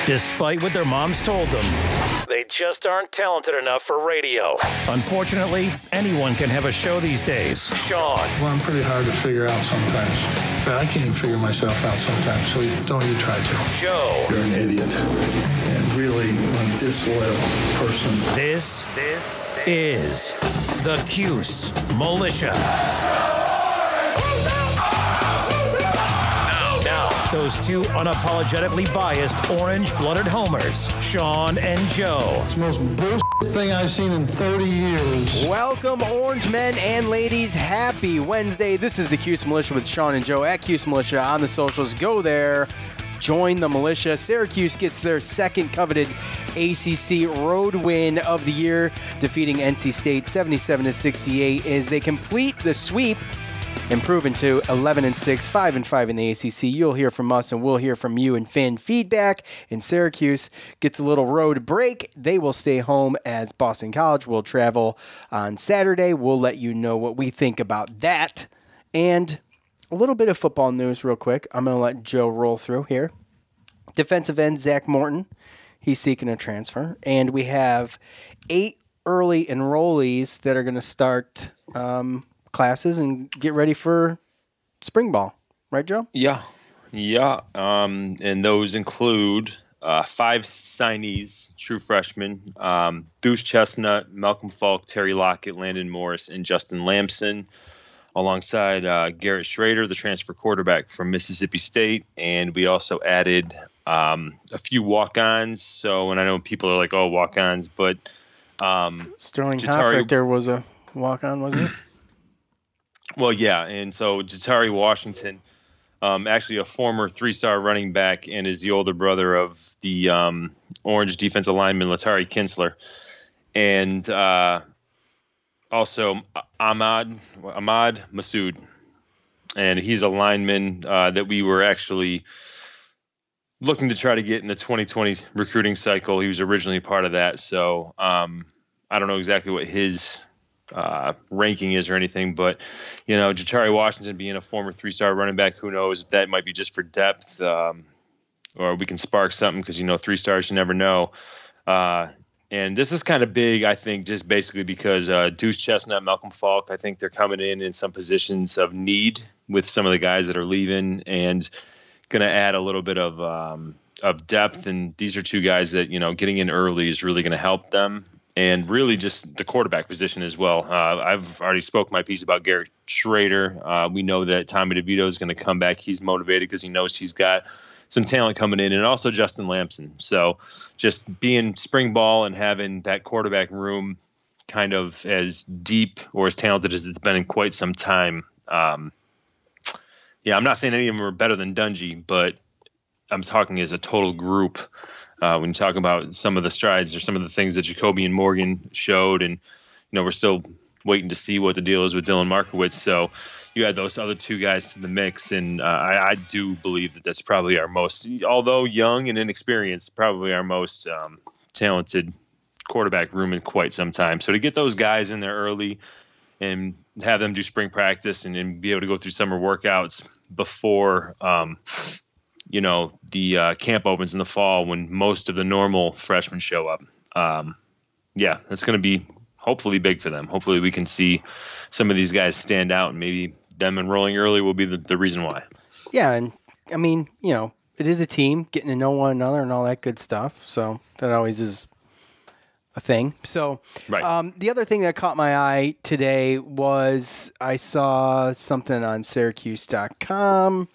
Despite what their moms told them, they just aren't talented enough for radio. Unfortunately, anyone can have a show these days. Sean. Well, I'm pretty hard to figure out sometimes. In fact, I can't even figure myself out sometimes, so don't you try to. Joe. You're an idiot. And really a disloyal person. This is the Cuse Militia. Those two unapologetically biased, orange-blooded homers, Sean and Joe. It's the most bullshit thing I've seen in 30 years. Welcome, orange men and ladies. Happy Wednesday. This is the Cuse Militia with Sean and Joe at Cuse Militia on the socials. Go there. Join the militia. Syracuse gets their second coveted ACC road win of the year, defeating NC State 77-68 as they complete the sweep, improving to 11-6, 5-5 in the ACC. You'll hear from us, and we'll hear from you in fan feedback. And Syracuse gets a little road break. They will stay home as Boston College will travel on Saturday. We'll let you know what we think about that. And a little bit of football news real quick. I'm going to let Joe roll through here. Defensive end Zach Morton, he's seeking a transfer. And we have 8 early enrollees that are going to start classes and get ready for spring ball. Right, Joe? Yeah. And those include 5 signees, true freshmen, Deuce Chestnut, Malcolm Falk, Terry Lockett, Landon Morris, and Justin Lamson, alongside Garrett Schrader, the transfer quarterback from Mississippi State. And we also added a few walk-ons. So, and I know people are like, oh, walk-ons, but Sterling Hofrichter was a walk-on, wasn't he? Well, yeah, and so Jatari Washington, actually a former 3-star running back, and is the older brother of the Orange defensive lineman Latari Kinsler, and also Ahmad Masood, and he's a lineman that we were actually looking to try to get in the 2020 recruiting cycle. He was originally part of that, so I don't know exactly what his ranking is or anything, but Jatari Washington being a former 3-star running back, who knows if that might be just for depth, or we can spark something, because 3 stars, you never know. And this is kind of big, I think, just basically because Deuce Chestnut, Malcolm Falk, I think they're coming in some positions of need with some of the guys that are leaving, and going to add a little bit of depth. And these are 2 guys that getting in early is really going to help them. And really just the quarterback position as well. I've already spoke my piece about Garrett Schrader. We know that Tommy DeVito is going to come back. He's motivated because he knows he's got some talent coming in, and also Justin Lamson. So just being spring ball and having that quarterback room kind of as deep or as talented as it's been in quite some time. I'm not saying any of them are better than Dungy, but I'm talking as a total group. When you talk about some of the strides or some of the things that Jacoby and Morgan showed, and we're still waiting to see what the deal is with Dylan Markowitz. So you add those other 2 guys to the mix, and I do believe that that's probably our most, although young and inexperienced, probably our most talented quarterback room in quite some time. So to get those guys in there early and have them do spring practice and be able to go through summer workouts before the camp opens in the fall, when most of the normal freshmen show up. That's going to be hopefully big for them. Hopefully we can see some of these guys stand out, and maybe them enrolling early will be the reason why. Yeah, and I mean, it is a team, getting to know one another and all that good stuff. So that always is a thing. So right. The other thing that caught my eye today was I saw something on Syracuse.com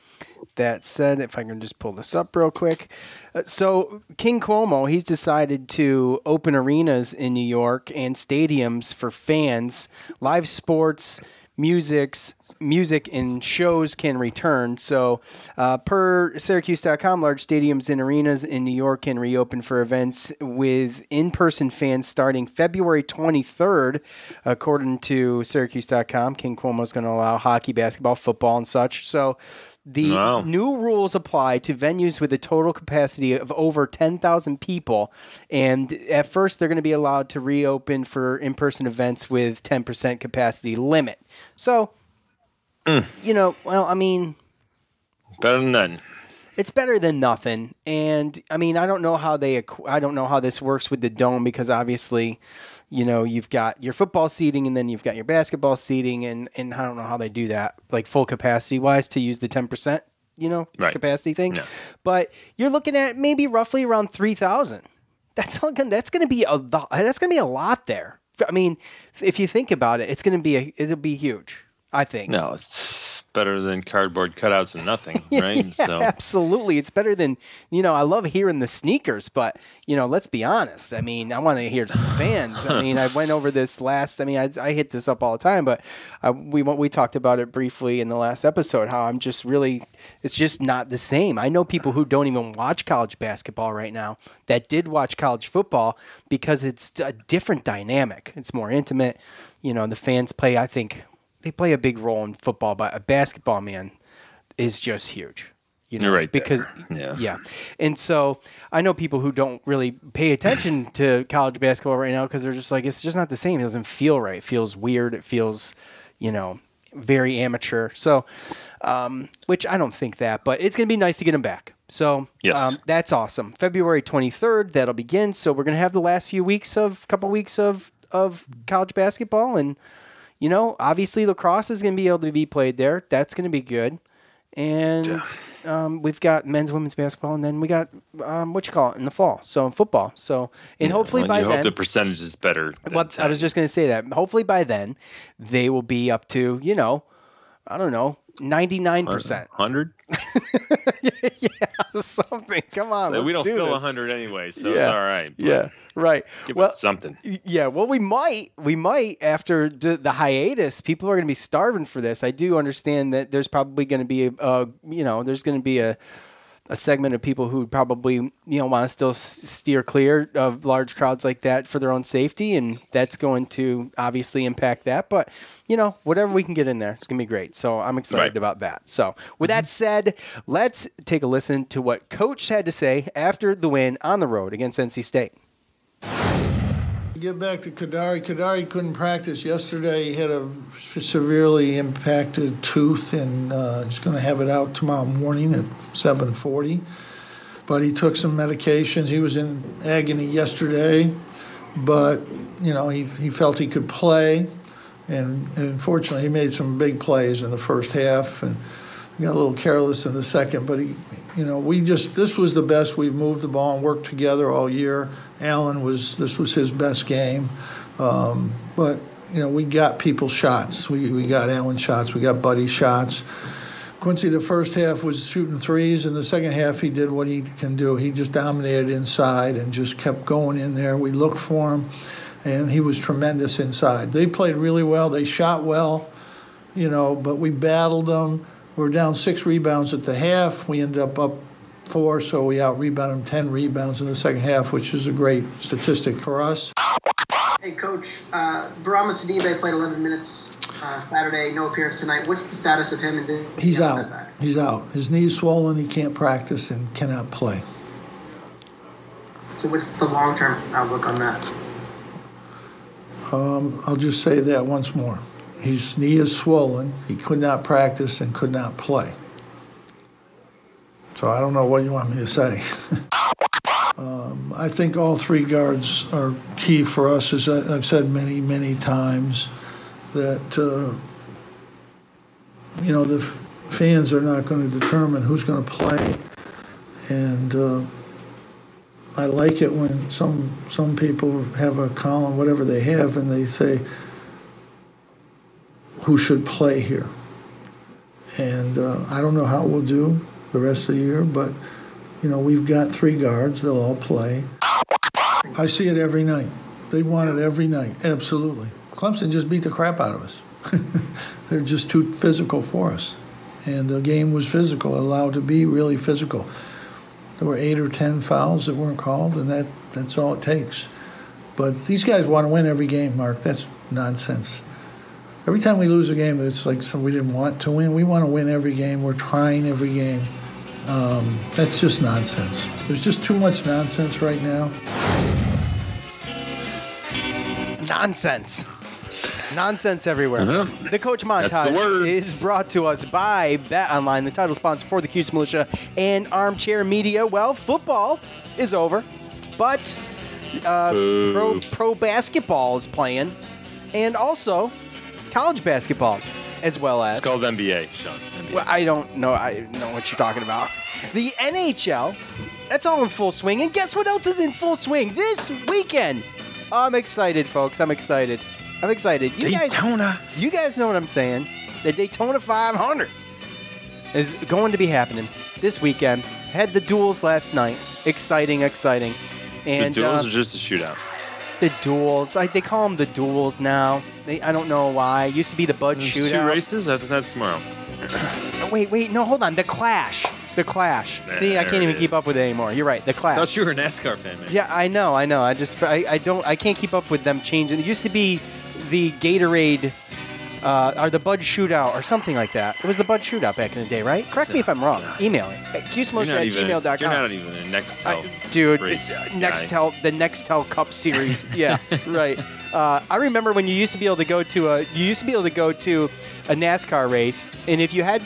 that said, if I can just pull this up real quick. So King Cuomo, he's decided to open arenas in New York and stadiums for fans. Live sports, music and shows can return. So per Syracuse.com, large stadiums and arenas in New York can reopen for events with in-person fans starting February 23rd. According to Syracuse.com, King Cuomo is going to allow hockey, basketball, football, and such. So the new rules apply to venues with a total capacity of over 10,000 people. And at first, they're going to be allowed to reopen for in-person events with 10% capacity limit. So, better than none. It's better than nothing. And I mean, I don't know how this works with the dome, because obviously, you've got your football seating and then you've got your basketball seating, and I don't know how they do that, like full capacity wise, to use the 10%, right. capacity thing. No. But you're looking at maybe roughly around 3,000. That's going to be a lot there. I mean, if you think about it, it'll be huge, I think. No, it's better than cardboard cutouts and nothing, right? Yeah, so. Absolutely. It's better than, I love hearing the sneakers, but, let's be honest. I mean, I want to hear some fans. I mean, I went over this I hit this up all the time, but we talked about it briefly in the last episode, how it's just not the same. I know people who don't even watch college basketball right now that did watch college football, because it's a different dynamic. It's more intimate. The fans play, I think, they play a big role in football, but a basketball, man, is just huge. You're right. Because yeah. And so I know people who don't really pay attention to college basketball right now, because they're just like, it's just not the same. It doesn't feel right. It feels weird. It feels, very amateur. So, which I don't think that, but it's going to be nice to get them back. So yes. That's awesome. February 23rd, that'll begin. So we're going to have the last couple weeks of college basketball, and obviously lacrosse is going to be able to be played there. That's going to be good. And we've got men's, women's basketball, and then we got in the fall. So football. So hopefully by then, hope the percentage is better. I was just going to say that. Hopefully by then they will be up to 99%. 100. Yeah, something. Come on, so we don't fill 100 anyway, so it's all right. Yeah, right. Give us something. Yeah, well, we might after the hiatus. People are going to be starving for this. I do understand that there's probably going to be there's going to be a segment of people who probably want to still steer clear of large crowds like that for their own safety, and that's going to obviously impact that. But whatever we can get in there, it's gonna be great. So I'm excited about that. So with that said, let's take a listen to what Coach had to say after the win on the road against NC State. Get back to Kadari. Kadari couldn't practice yesterday. He had a severely impacted tooth, and he's going to have it out tomorrow morning at 7:40. But he took some medications. He was in agony yesterday, but he felt he could play, and unfortunately he made some big plays in the first half and got a little careless in the second. But this was the best we've moved the ball and worked together all year. This was his best game. But we got people shots. We got Allen shots. We got Buddy shots. Quincy, the first half was shooting threes. In the second half, he did what he can do. He just dominated inside and just kept going in there. We looked for him, and he was tremendous inside. They played really well. They shot well, but we battled them. We were down 6 rebounds at the half. We ended up 4, so we out-rebounded them 10 rebounds in the second half, which is a great statistic for us. Hey, Coach, Barama Sidibe played 11 minutes Saturday, no appearance tonight. What's the status of him? He's out. He's out. His knee's swollen. He can't practice and cannot play. So what's the long-term outlook on that? I'll just say that once more. His knee is swollen. He could not practice and could not play. So I don't know what you want me to say. I think all 3 guards are key for us, as I've said many, many times, that, the fans are not going to determine who's going to play. And I like it when some people have a column, whatever they have, and they say, who should play here? And I don't know how we'll do the rest of the year, but, we've got 3 guards. They'll all play. I see it every night. They want it every night, absolutely. Clemson just beat the crap out of us. They're just too physical for us. And the game was physical, allowed to be really physical. There were 8 or 10 fouls that weren't called, and that's all it takes. But these guys want to win every game, Mark. That's nonsense. Every time we lose a game, it's like we didn't want to win. We want to win every game. We're trying every game. That's just nonsense. There's just too much nonsense right now. Nonsense. Nonsense everywhere. The Coach Montage is brought to us by Bet Online, the title sponsor for the Cuse Militia and Armchair Media. Well, football is over, but pro basketball is playing, and also college basketball, as well as... It's called NBA, Sean. NBA. Well, I don't know. I know what you're talking about. The NHL, that's all in full swing. And guess what else is in full swing this weekend? I'm excited, folks. I'm excited. Daytona. You guys know what I'm saying. The Daytona 500 is going to be happening this weekend. Had the duels last night. Exciting. And the duels are just a shootout. The duels. They call them the duels now. I don't know why. It used to be the Bud Shootout. 2 races? I think that's tomorrow. Wait. No, hold on. The Clash. See, I can't even keep up with it anymore. You're right. The Clash. I thought you were a NASCAR fan, man. Yeah, I know. I can't keep up with them changing. It used to be the Gatorade or the Bud Shootout or something like that. It was the Bud Shootout back in the day, right? Correct me if I'm wrong. Email it at cusemotion@gmail.com. You're not even a Nextel dude, race the Nextel Cup Series. Yeah, right. I remember when you used to be able to go to a NASCAR race, and if you had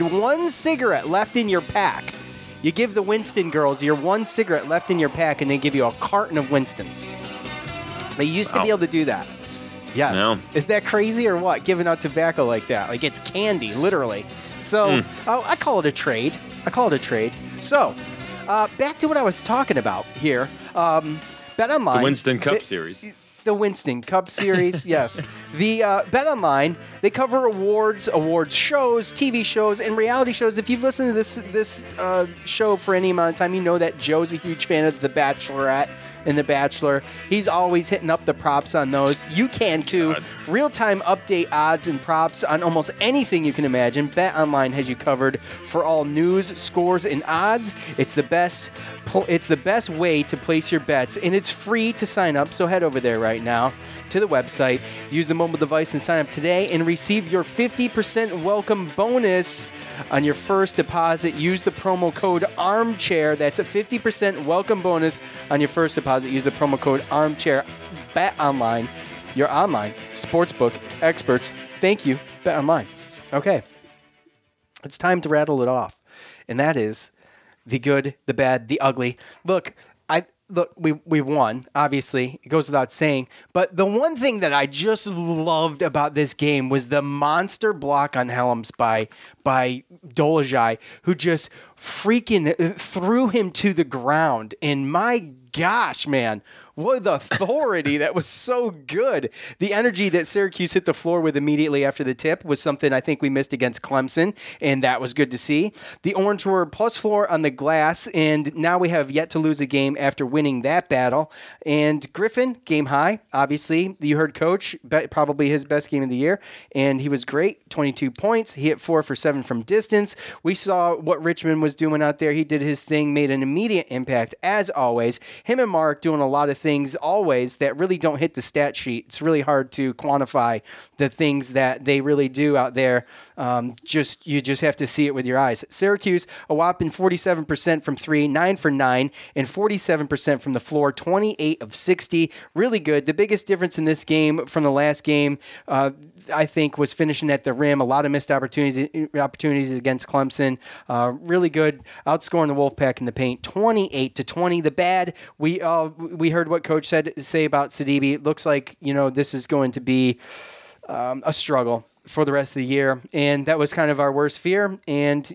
one cigarette left in your pack, you give the Winston girls your one cigarette left in your pack, and they give you a carton of Winstons. They used to be able to do that. Yes. No. Is that crazy or what? Giving out tobacco like that. Like it's candy, literally. So I call it a trade. So back to what I was talking about here. Bet Online. The Winston Cup Series. The Winston Cup Series, yes. The Bet Online, they cover awards shows, TV shows, and reality shows. If you've listened to this show for any amount of time, you know that Joe's a huge fan of The Bachelorette and The Bachelor. He's always hitting up the props on those. You can too. Real-time update odds and props on almost anything you can imagine. Bet Online has you covered for all news, scores, and odds. It's the best way to place your bets, and it's free to sign up. So head over there right now to the website. Use the mobile device and sign up today and receive your 50% welcome bonus on your first deposit. Use the promo code ARMCHAIR. That's a 50% welcome bonus on your first deposit. Use the promo code ARMCHAIR. Bet Online, your online sportsbook experts. Thank you, Bet Online. Okay, it's time to rattle it off, and that is the good, the bad, the ugly. Look, we won, obviously. It goes without saying. But the one thing that I just loved about this game was the monster block on Helms by Dolajai, who just freaking threw him to the ground. And my gosh, man, what authority. That was so good. The energy that Syracuse hit the floor with immediately after the tip was something I think we missed against Clemson, and that was good to see. The Orange were +4 on the glass, and now we have yet to lose a game after winning that battle. And Griffin, game high, obviously. You heard Coach, probably his best game of the year, and he was great. 22 points. He hit 4 for 7 from distance. We saw what Richmond was doing out there. He did his thing, made an immediate impact, as always. Him and Mark doing a lot of things always that really don't hit the stat sheet. It's really hard to quantify the things that they really do out there. You just have to see it with your eyes. Syracuse, a whopping 47% from 3, 9 for 9, and 47% from the floor, 28 of 60. Really good. The biggest difference in this game from the last game, I think, was finishing at the rim. A lot of missed opportunities against Clemson. Really good. Outscoring the Wolfpack in the paint, 28-20. The bad, we heard what Coach say about Sidibe. It looks like, this is going to be a struggle for the rest of the year, and that was kind of our worst fear. And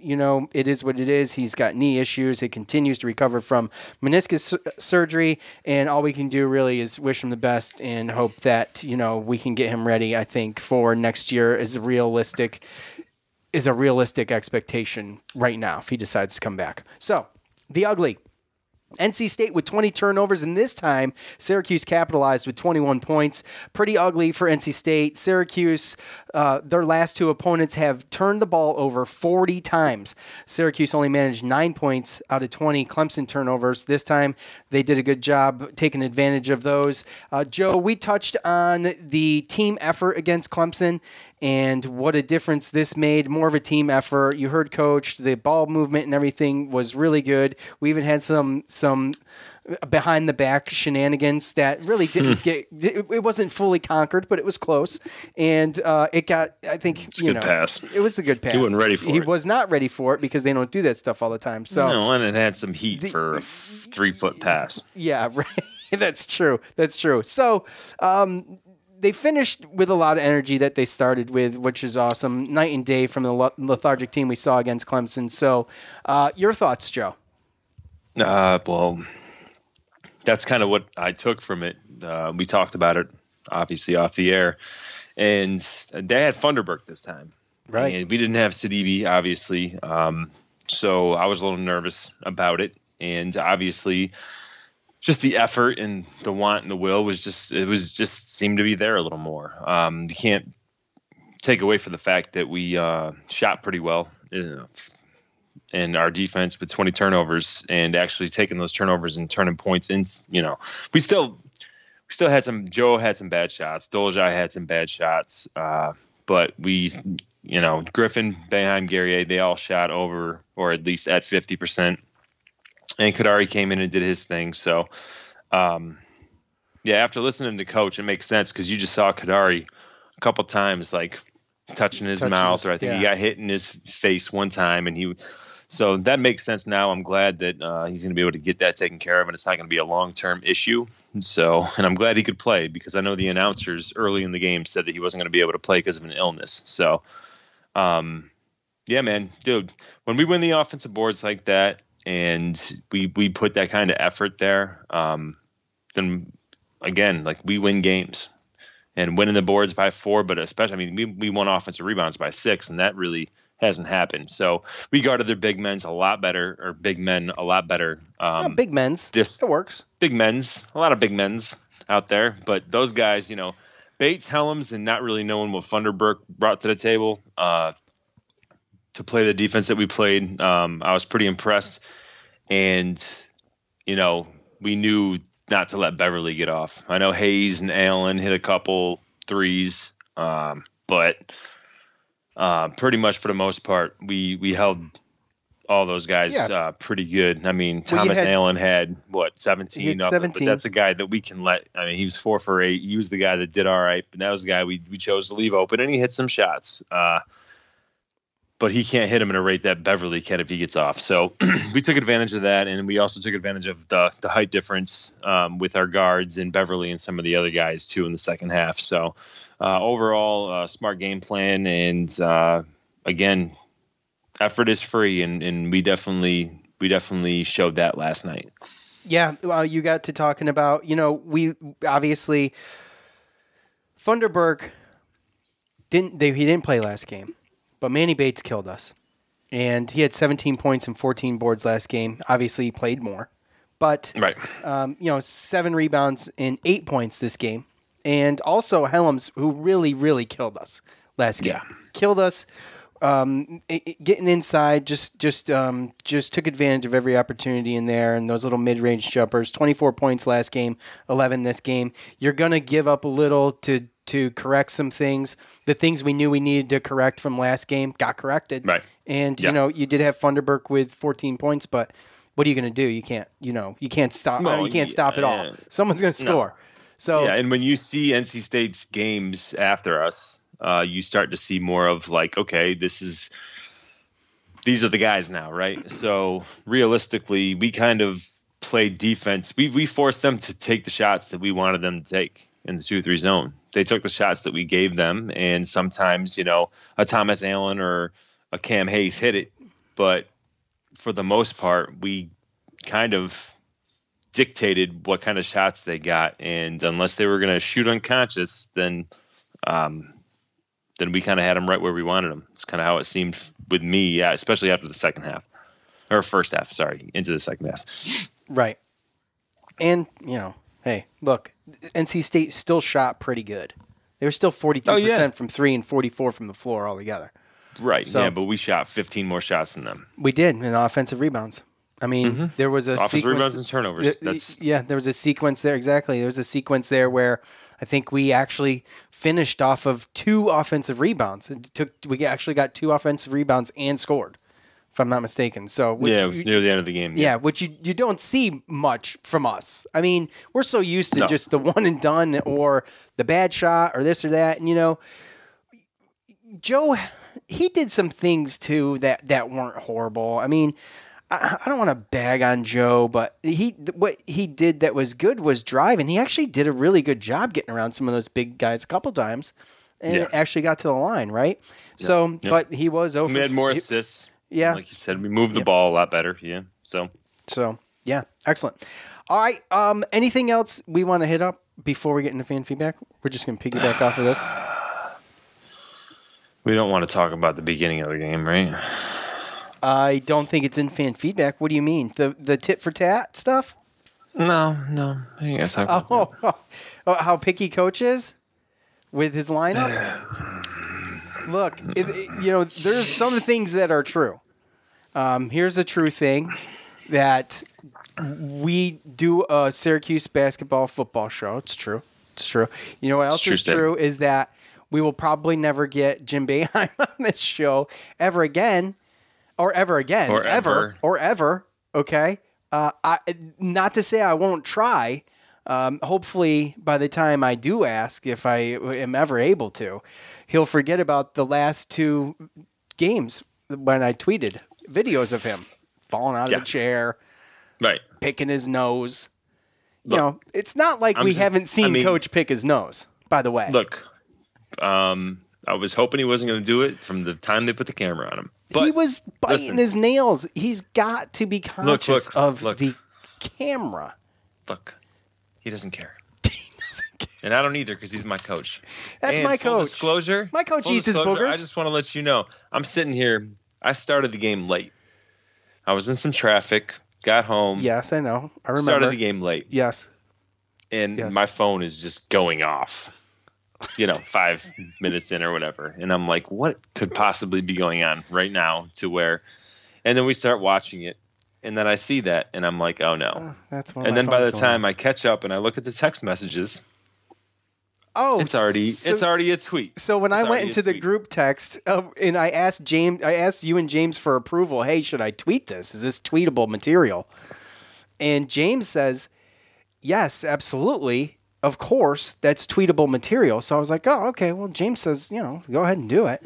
it is what it is. He's got knee issues. He continues to recover from meniscus surgery, and all we can do really is wish him the best and hope that we can get him ready. I think for next year is a realistic expectation right now if he decides to come back. So the ugly. NC State with 20 turnovers, and this time Syracuse capitalized with 21 points. Pretty ugly for NC State. Syracuse, their last two opponents have turned the ball over 40 times. Syracuse only managed 9 points out of 20 Clemson turnovers. This time they did a good job taking advantage of those. Joe, we touched on the team effort against Clemson and what a difference this made. More of a team effort. You heard Coach. The ball movement and everything was really good. We even had some behind the back shenanigans that really didn't it wasn't fully conquered, but it was close. And it got, I think, pass. It was a good pass. He wasn't ready for it. He was not ready for it because they don't do that stuff all the time. So no, and it had some heat for a 3-foot pass. Yeah, right. That's true. So they finished with a lot of energy that they started with, which is awesome. Night and day from the lethargic team we saw against Clemson. So your thoughts, Joe? Well, that's kind of what I took from it. We talked about it, obviously, off the air. And they had Funderburk this time. Right. And we didn't have Sidibe, obviously. So I was a little nervous about it. And obviously, just the effort and the want and the will was just seemed to be there a little more. You can't take away from the fact that we shot pretty well. And our defense with 20 turnovers and actually taking those turnovers and turning points in, we still had some. Joe had some bad shots. Dolezaj had some bad shots. But we, Griffin, Boeheim, Guerrier, they all shot over or at least at 50%. And Kadari came in and did his thing. So, after listening to Coach, it makes sense because you just saw Kadari a couple times, like touching his mouth, or I think he got hit in his face one time, and so that makes sense now. I'm glad that he's going to be able to get that taken care of, and it's not going to be a long-term issue. So, and I'm glad he could play because I know the announcers early in the game said that he wasn't going to be able to play because of an illness. So, man, dude, when we win the offensive boards like that and we put that kind of effort there, then again, like we win games. And winning the boards by 4, but especially, we won offensive rebounds by 6, and that really hasn't happened. So we guarded their big men a lot better. Big men's. It works. Big men's. A lot of big men's out there. But those guys, Bates, Helms, and not really knowing what Funderburk brought to the table to play the defense that we played, I was pretty impressed. And, we knew not to let Beverly get off. I know Hayes and Allen hit a couple threes, but pretty much for the most part, we held all those guys pretty good. Thomas Allen had 17? He had 17. But that's a guy that we can let. He was 4 for 8. He was the guy that did all right, but that was the guy we chose to leave open, and he hit some shots. But he can't hit him at a rate that Beverly can if he gets off. So we took advantage of that, and we also took advantage of the height difference with our guards and Beverly and some of the other guys, too, in the second half. So overall, smart game plan, and again, effort is free, and we definitely showed that last night. Yeah, you got to talking about, we obviously Funderburk he didn't play last game. But Manny Bates killed us, and he had 17 points and 14 boards last game. Obviously, he played more, but 7 rebounds and 8 points this game. And also Helms, who really, really killed us last game. Killed us, getting inside. Just took advantage of every opportunity in there, and those little mid-range jumpers. 24 points last game, 11 this game. You're gonna give up a little to correct some things. The things we knew we needed to correct from last game got corrected. Right. And, you did have Funderburk with 14 points, but what are you going to do? You can't stop. You can't stop it all. Someone's going to score. So and when you see NC State's games after us, you start to see more of like, okay, these are the guys now, right? So realistically, we kind of played defense. We forced them to take the shots that we wanted them to take in the 2-3 zone. They took the shots that we gave them, and sometimes, a Thomas Allen or a Cam Hayes hit it. But for the most part, we kind of dictated what kind of shots they got. And unless they were going to shoot unconscious, then we kind of had them right where we wanted them. It's kind of how it seemed with me, especially after the second half. Or first half, sorry, into the second half. Right. And, hey, look, NC State still shot pretty good. They were still 43% from 3 and 44 from the floor altogether. Right, but we shot 15 more shots than them. We did in offensive rebounds. There was a offensive rebounds and turnovers. There was a sequence there. Exactly. There was a sequence there where I think we actually finished off of 2 offensive rebounds. We actually got 2 offensive rebounds and scored if I'm not mistaken. So it was near the end of the game. Yeah, which you don't see much from us. I mean, we're so used to just the one and done or the bad shot or this or that. And, Joe, he did some things, too, that weren't horrible. I mean, I don't want to bag on Joe, but what he did that was good was drive, and he actually did a really good job getting around some of those big guys a couple times, and it actually got to the line, right? Yeah. So, but he was over. We had more assists. Yeah. Like you said, we moved the ball a lot better. Yeah. So, yeah, excellent. All right. Anything else we want to hit up before we get into fan feedback? We're just going to piggyback off of this. We don't want to talk about the beginning of the game, right? I don't think it's in fan feedback. What do you mean? The tit for tat stuff? No. I think that's how picky coach is with his lineup? Look, there's some things that are true. Here's a true thing that we do a Syracuse basketball football show. It's true. You know what else is true is that we will probably never get Jim Boeheim on this show ever again. Okay. Not to say I won't try. Hopefully, by the time I do ask, if I am ever able to, he'll forget about the last 2 games when I tweeted videos of him falling out of a chair, right, picking his nose. Look, it's not like we haven't seen Coach pick his nose. By the way, look, I was hoping he wasn't going to do it from the time they put the camera on him. But he was biting his nails. He's got to be conscious of the camera. Look, he doesn't care. And I don't either because he's my coach. That's my coach. Disclosure. My coach eats his boogers. I just want to let you know. I'm sitting here. I started the game late. I was in some traffic. Got home. Yes, I know. I remember. Started the game late. Yes. And my phone is just going off. 5 minutes in or whatever. And I'm like, what could possibly be going on right now to where, and then we start watching it. And then I see that and I'm like, oh no. That's one. And then by the time I catch up and I look at the text messages, it's already a tweet. So when I went into the group text and I asked you and James for approval, hey, should I tweet this? Is this tweetable material? And James says, yes, absolutely. Of course, that's tweetable material. So I was like, oh, okay. Well, James says, go ahead and do it.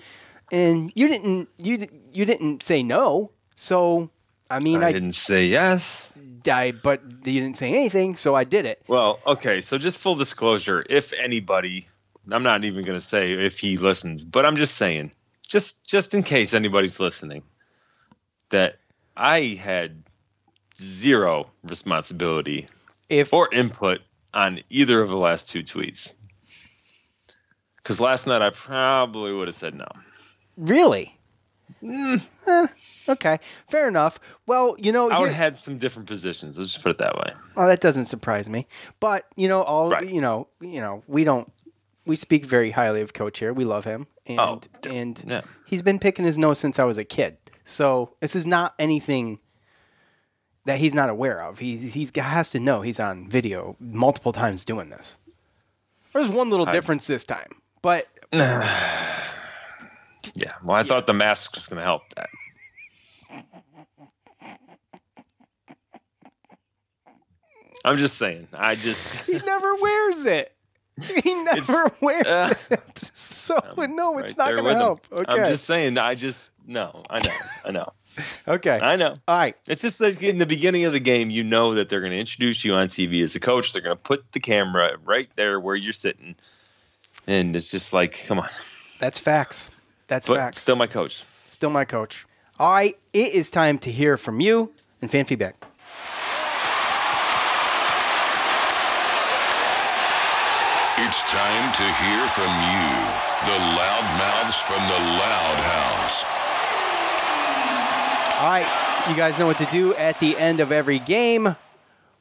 And you didn't say no. So, I didn't say yes. But you didn't say anything, so I did it. Well, okay. So just full disclosure, if anybody, I'm not even going to say if he listens, but I'm just saying, just in case anybody's listening, that I had zero responsibility or input on either of the last 2 tweets. Because last night I probably would have said no. Really? Okay, fair enough. Well, I would have had some different positions. Let's just put it that way. Well, that doesn't surprise me. But we speak very highly of Coach here. We love him, and he's been picking his nose since I was a kid. So this is not anything that he's not aware of. He has to know he's on video multiple times doing this. There's one little difference this time, but yeah. Well, I thought the mask was going to help that. I'm just saying. He never wears it. He never wears it. So no, it's not going to help. Okay. I'm just saying. I know. Okay. I know. All right. It's just like in the beginning of the game, that they're going to introduce you on TV as a coach. They're going to put the camera right there where you're sitting. And it's just like, come on. That's facts. Facts. Still my coach. All right. It is time to hear from you and fan feedback. It's time to hear from you, the loudmouths from the Loud House. All right, you guys know what to do at the end of every game.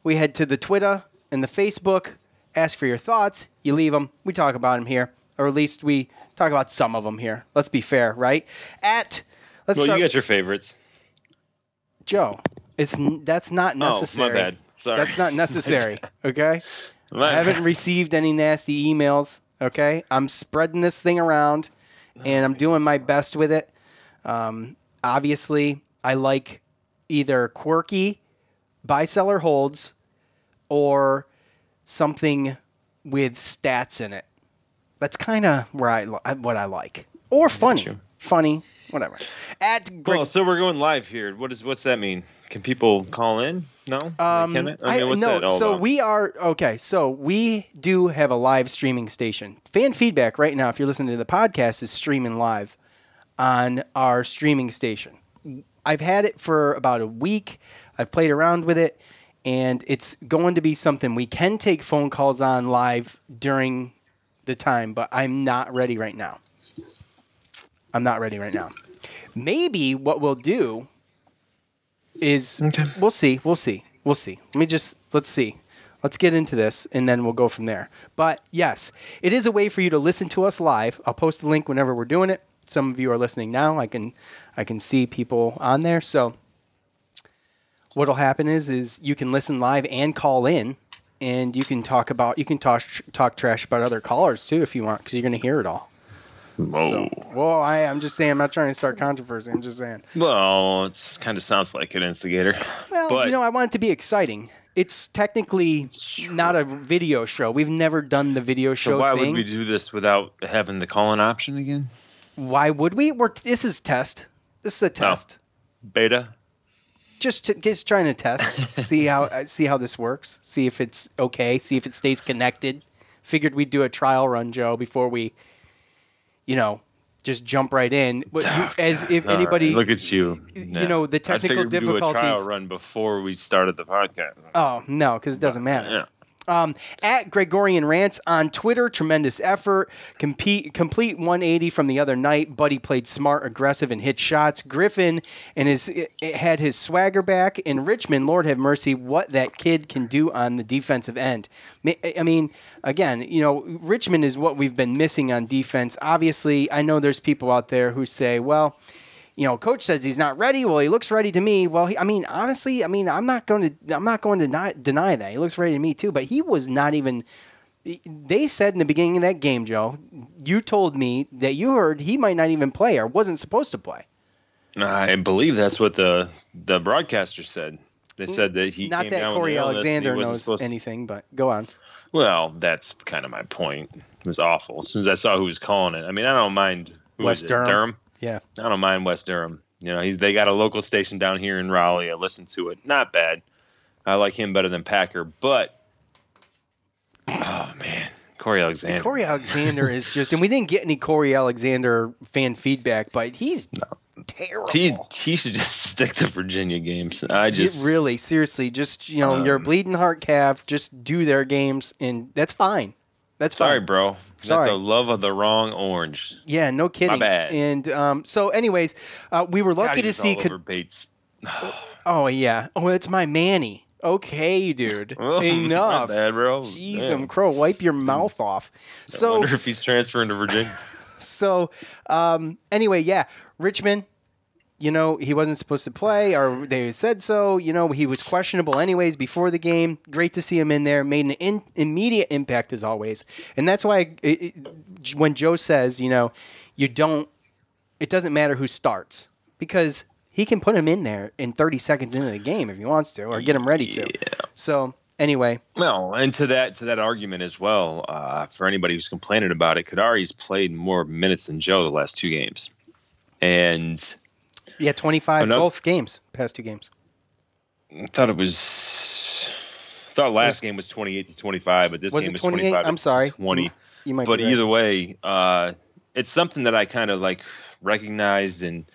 We head to the Twitter and the Facebook, ask for your thoughts. You leave them. We talk about them here, or at least we talk about some of them here. Let's be fair, right? You got your favorites. Joe, that's not necessary. Oh, my bad. Sorry. That's not necessary, okay? I haven't received any nasty emails, okay? I'm spreading this thing around, and I'm doing my best with it. Obviously, I like either quirky buy-seller holds or something with stats in it. That's kind of what I like. Or funny. Funny, whatever. So we're going live here. What's that mean? Can people call in? No? Can it? What's that all so about? we are, okay, so we do have a live streaming station. Fan feedback right now, if you're listening to the podcast, is streaming live on our streaming station. I've had it for about a week. I've played around with it, and it's going to be something we can take phone calls on live during the time, but I'm not ready right now. Maybe what we'll do is we'll see. Let's see. Let's get into this, and then we'll go from there. But yes, it is a way for you to listen to us live. I'll post the link whenever we're doing it. Some of you are listening now. I can see people on there. So what'll happen is you can listen live and call in, and you can talk trash about other callers too if you want, because you're going to hear it all. Whoa. I'm just saying, I'm not trying to start controversy. I'm just saying. Well, it kind of sounds like an instigator. Well, but I want it to be exciting. It's technically not a video show. We've never done the video show So why thing. would we do this without having the call-in option again? Why would we? This is test. This is a test. Beta? Just trying to test, see how this works, see if it's okay, see if it stays connected. Figured we'd do a trial run, Joe, before we, just jump right in. But anybody, right, look at you. The technical I figured we'd do a difficulties. Trial run before we started the podcast. Oh no, because it doesn't matter. Yeah. At Gregorian Rants on Twitter, tremendous effort. Complete 180 from the other night. Buddy played smart, aggressive, and hit shots. Griffin had his swagger back. In Richmond, Lord have mercy, what that kid can do on the defensive end. I mean, again, Richmond is what we've been missing on defense. Obviously, I know there's people out there who say, well, coach says he's not ready. Well, he looks ready to me. Well, honestly, I'm not going to deny that. He looks ready to me too, but he was not even. They said in the beginning of that game, Joe, you told me that you heard he might not even play or wasn't supposed to play. I believe that's what the broadcaster said. They said that he not came that down Corey with Alexander knows anything, but go on. Well, that's kind of my point. It was awful. As soon as I saw who was calling it, I don't mind. West Durham. Yeah, I don't mind West Durham. They got a local station down here in Raleigh. I listen to it. Not bad. I like him better than Packer, but oh man, Corey Alexander. Corey Alexander is just, and we didn't get any Corey Alexander fan feedback, but he's terrible. He should just stick to Virginia games. Really, seriously, just you're a bleeding heart calf. Just do their games, and that's fine. That's sorry, fine. bro. Sorry. Got the love of the wrong orange. Yeah, no kidding. My bad. And so, anyways, we were lucky to see. Bates. Oh yeah. Oh, it's my Manny. Okay, dude. Enough. My bad, bro. Jeez, Crow, wipe your mouth off. I wonder if he's transferring to Virginia. So, anyway, yeah, Richmond. He wasn't supposed to play, or they said so. He was questionable anyways before the game. Great to see him in there. Made an immediate impact as always. And that's why when Joe says, it doesn't matter who starts, because he can put him in there in 30 seconds into the game if he wants to, or get him ready to. Yeah. So anyway. Well, and to that argument as well, for anybody who's complaining about it, Kadari's played more minutes than Joe the last two games. And... yeah, 25 both games, past two games. I thought last game was 28 to 25, but this game was 25 I'm sorry. to 20. You might but be right. Either way, it's something that I kind of recognized, and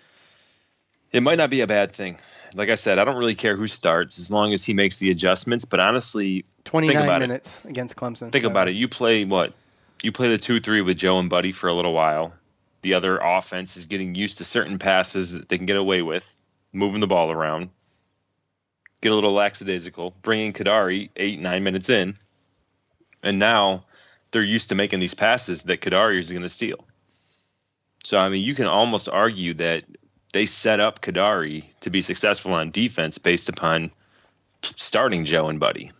it might not be a bad thing. Like I said, I don't really care who starts as long as he makes the adjustments. But honestly, 29 minutes against Clemson. Think about it. You play what? You play the 2-3 with Joe and Buddy for a little while. The other offense is getting used to certain passes that they can get away with, moving the ball around, get a little lackadaisical, bring in Kadari 8-9 minutes in, and now they're used to making these passes that Kadari is going to steal. So, you can almost argue that they set up Kadari to be successful on defense based upon starting Joe and Buddy,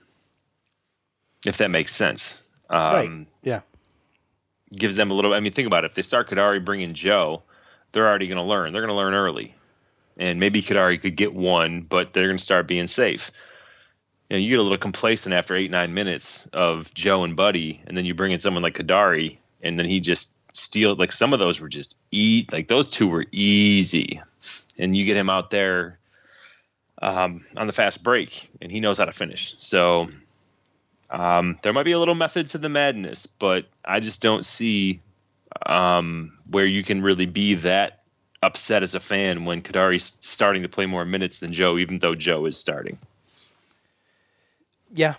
if that makes sense. Right, yeah. Gives them a little. Think about it. If they start Kadari, bring in Joe, they're already going to learn. They're going to learn early. and maybe Kadari could get one, but they're going to start being safe. You get a little complacent after 8-9 minutes of Joe and Buddy, and then you bring in someone like Kadari, and then he just steals. Like some of those were just like those two were easy, and you get him out there on the fast break, and he knows how to finish. So there might be a little method to the madness, but I just don't see where you can really be that upset as a fan when Kadari's starting to play more minutes than Joe, even though Joe is starting. Yeah.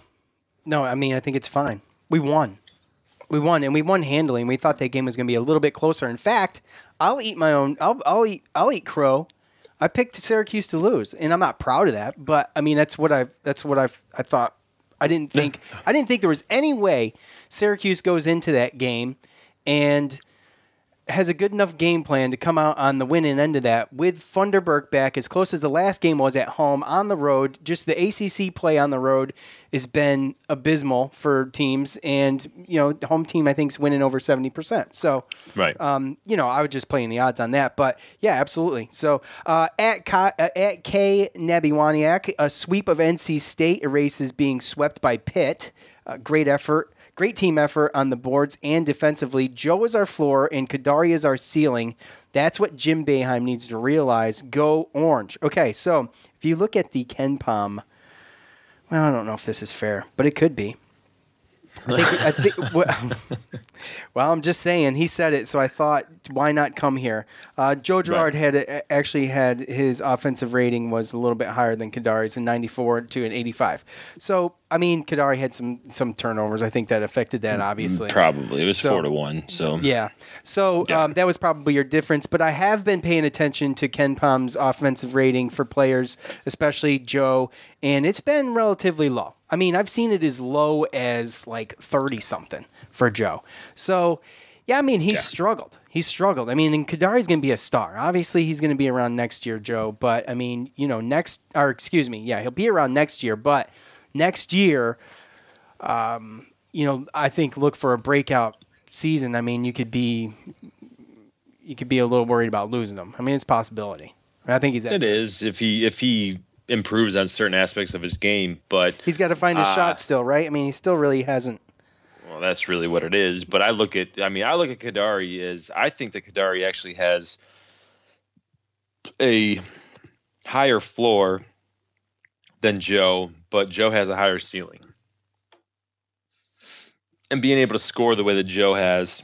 No, I mean, I think it's fine. We won. And we won handily. And we thought that game was going to be a little bit closer. In fact, I'll eat my own. I'll eat crow. I picked Syracuse to lose, and I'm not proud of that. But I mean, that's what I thought. I didn't think there was any way Syracuse goes into that game and has a good enough game plan to come out on the winning end of that with Funderburk back as close as the last game was at home. On the road, just the ACC play on the road has been abysmal for teams, and home team I think is winning over 70%. So, right, I would just play in the odds on that. But yeah, absolutely. So at K Nabiwaniak, a sweep of NC State erases being swept by Pitt. Great effort. Great team effort on the boards and defensively. Joe is our floor and Kadari is our ceiling. That's what Jim Boeheim needs to realize. Go Orange. Okay, so if you look at the Ken Pom, well, I don't know if this is fair, but it could be. I think well, I'm just saying, he said it, so I thought, why not come here? Joe Girard actually had his offensive rating was a little bit higher than Kadari's, a 94 to an 85. So, I mean, Kadari had some turnovers. I think that affected that, obviously. Probably. It was 4-1. So yeah. So that was probably your difference. But I have been paying attention to Ken Pom's offensive rating for players, especially Joe, and it's been relatively low. I mean, I've seen it as low as like 30-something for Joe. So, yeah, I mean, he's struggled. He's struggled. I mean, and Kadari's going to be a star. Obviously, he's going to be around next year, Joe. But, I mean, he'll be around next year. But next year, I think look for a breakout season. I mean, you could be a little worried about losing him. I mean, it's a possibility. I think he's. It is if he improves on certain aspects of his game, but he's got to find his shot still, right? I mean, he still really hasn't. Well, that's really what it is. But I look at Kadari as I think that Kadari actually has a higher floor than Joe, but Joe has a higher ceiling. And being able to score the way that Joe has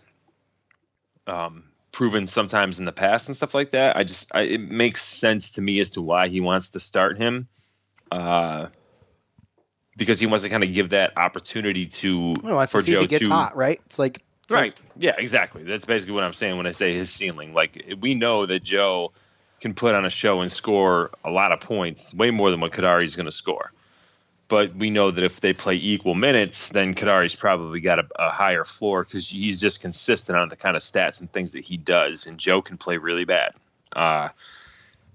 proven sometimes in the past and stuff like that, it makes sense to me as to why he wants to start him, because he wants to kind of give that opportunity to see Joe if he gets hot, right? It's right. Yeah, exactly. That's basically what I'm saying when I say his ceiling. Like, we know that Joe can put on a show and score a lot of points, way more than what Kadari's going to score. But we know that if they play equal minutes, then Kadari's probably got a higher floor because he's just consistent on the kind of stats and things that he does. And Joe can play really bad. But